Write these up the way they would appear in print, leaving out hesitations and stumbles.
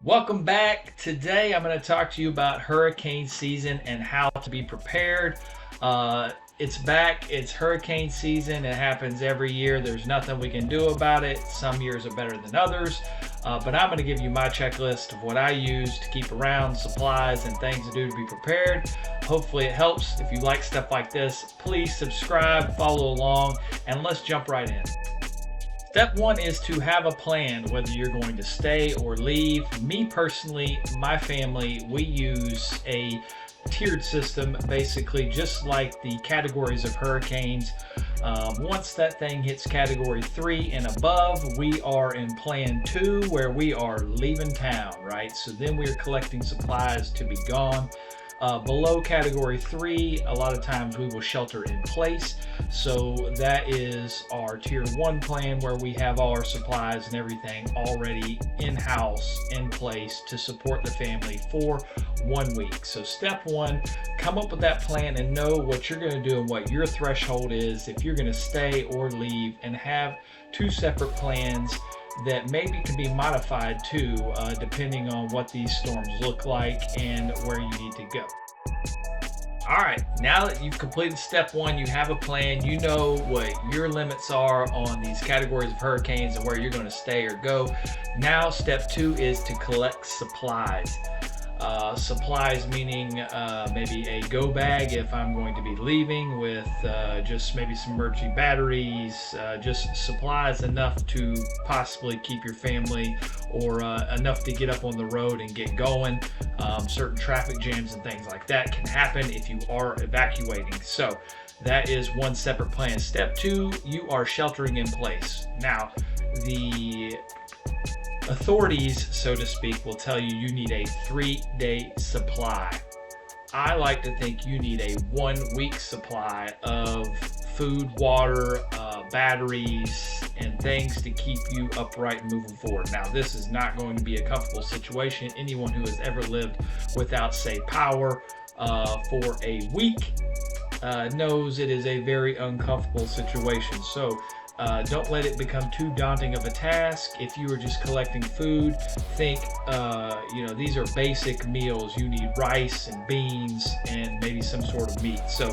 Welcome back. Today I'm going to talk to you about hurricane season and how to be prepared. It's back. It's hurricane season. It happens every year. There's nothing we can do about it. Some years are better than others. But I'm going to give you my checklist of what I use to keep around, supplies, and things to do to be prepared. Hopefully it helps. If you like stuff like this, please subscribe, follow along, and let's jump right in. Step one is to have a plan whether you're going to stay or leave. Me personally, my family, we use a tiered system, basically just like the categories of hurricanes. Once that thing hits category 3 and above, we are in plan 2 where we are leaving town, right? So then we're collecting supplies to be gone. Below category 3, a lot of times we will shelter in place. So that is our tier 1 plan where we have all our supplies and everything already in-house, in place to support the family for 1 week. So step 1, come up with that plan and know what you're going to do and what your threshold is if you're going to stay or leave, and have 2 separate plans that maybe can be modified too, depending on what these storms look like and where you need to go. All right, now that you've completed step 1, you have a plan, you know what your limits are on these categories of hurricanes and where you're going to stay or go. Now step 2 is to collect supplies. Supplies meaning maybe a go bag if I'm going to be leaving, with just maybe some emergency batteries, just supplies enough to possibly keep your family, or enough to get up on the road and get going. Certain traffic jams and things like that can happen if you are evacuating. So that is one separate plan. Step 2, you are sheltering in place. Now, the authorities, so to speak, will tell you you need a 3-day supply. I like to think you need a 1-week supply of food, water, batteries, and things to keep you upright and moving forward. Now, this is not going to be a comfortable situation. Anyone who has ever lived without, say, power for a week knows it is a very uncomfortable situation. So don't let it become too daunting of a task. If you are just collecting food, think, these are basic meals. You need rice and beans and maybe some sort of meat. So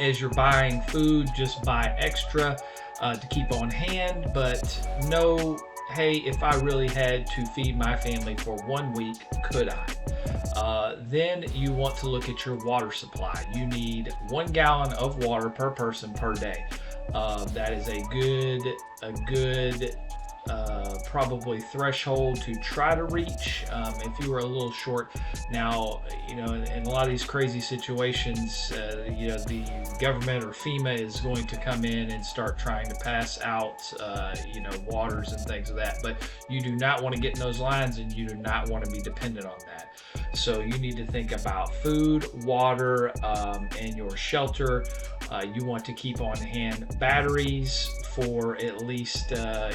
as you're buying food, just buy extra to keep on hand, but know, hey, if I really had to feed my family for 1 week, could I? Then you want to look at your water supply. You need 1 gallon of water per person per day. That is a good probably threshold to try to reach if you were a little short. Now, in a lot of these crazy situations, the government or FEMA is going to come in and start trying to pass out, waters and things of that. But you do not want to get in those lines, and you do not want to be dependent on that. So you need to think about food, water, and your shelter. You want to keep on hand batteries for at least, a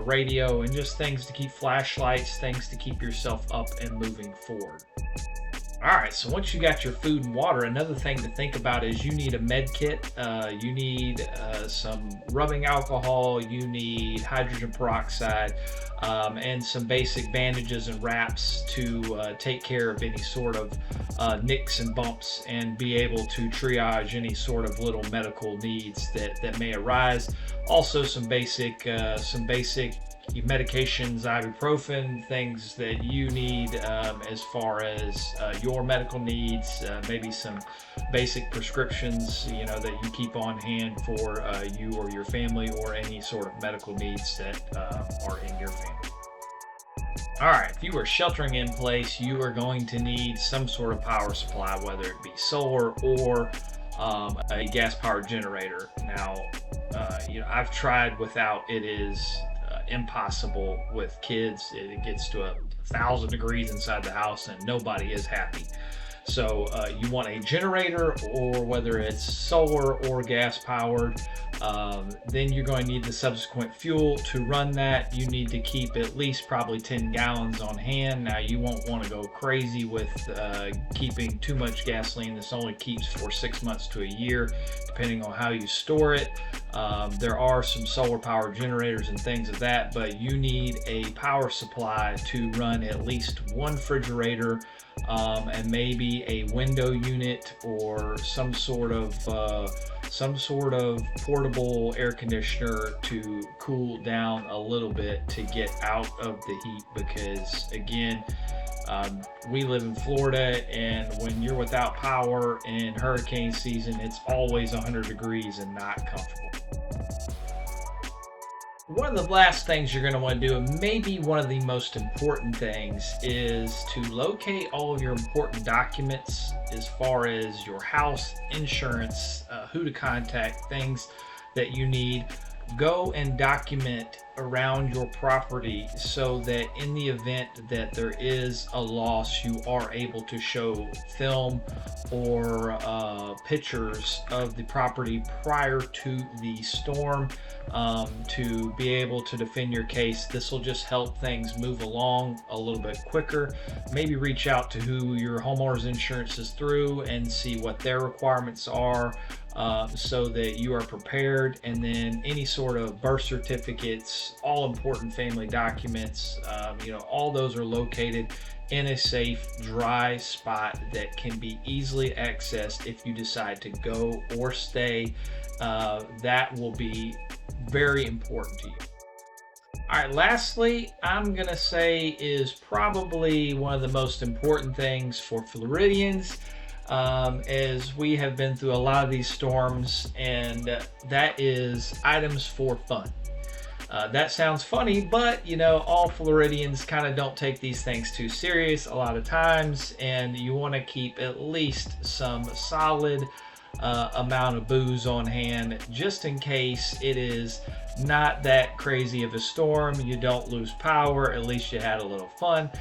radio, and just things to keep, flashlights, things to keep yourself up and moving forward. All right, so once you got your food and water, another thing to think about is you need a med kit. You need some rubbing alcohol. You need hydrogen peroxide, and some basic bandages and wraps to take care of any sort of nicks and bumps, and be able to triage any sort of little medical needs that may arise. Also, some basic medications, ibuprofen, things that you need as far as your medical needs, maybe some basic prescriptions, that you keep on hand for you or your family, or any sort of medical needs that are in your family. All right, if you are sheltering in place, you are going to need some sort of power supply, whether it be solar or a gas-powered generator. Now, I've tried without. It is impossible with kids. It gets to 1,000 degrees inside the house and nobody is happy. So you want a generator, or whether it's solar or gas powered. Then you're going to need the subsequent fuel to run that. You need to keep at least probably 10 gallons on hand. Now, you won't want to go crazy with keeping too much gasoline. This only keeps for 6 months to a year, depending on how you store it. There are some solar power generators and things of that, but you need a power supply to run at least one refrigerator, and maybe a window unit, or some sort of portable air conditioner to cool down a little bit to get out of the heat. Because again, we live in Florida, and when you're without power in hurricane season, it's always 100 degrees and not comfortable. One of the last things you're going to want to do, and maybe one of the most important things, is to locate all of your important documents as far as your house, insurance, who to contact, things that you need. Go and document around your property so that in the event that there is a loss, you are able to show film or pictures of the property prior to the storm, to be able to defend your case. This will just help things move along a little bit quicker. Maybe reach out to who your homeowner's insurance is through and see what their requirements are, so that you are prepared. And then any sort of birth certificates, all important family documents, all those are located in a safe, dry spot that can be easily accessed if you decide to go or stay. That will be very important to you. All right, lastly, I'm going to say is probably one of the most important things for Floridians, as we have been through a lot of these storms, and that is items for fun. That sounds funny, but all Floridians kind of don't take these things too serious a lot of times, and you want to keep at least some solid amount of booze on hand, just in case it is not that crazy of a storm. You don't lose power, at least you had a little fun.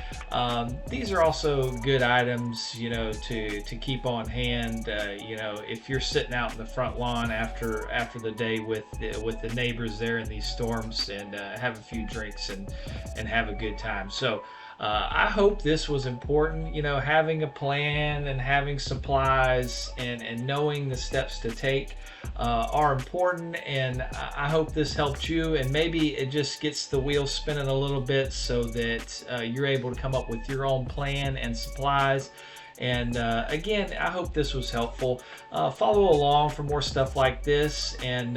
These are also good items, to keep on hand. If you're sitting out in the front lawn after the day with the neighbors there in these storms, and have a few drinks and have a good time. So I hope this was important. Having a plan and having supplies and knowing the steps to take are important, and I hope this helped you, and maybe it just gets the wheels spinning a little bit so that you're able to come up with your own plan and supplies. And again, I hope this was helpful. Follow along for more stuff like this, and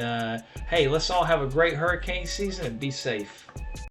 hey, let's all have a great hurricane season and be safe.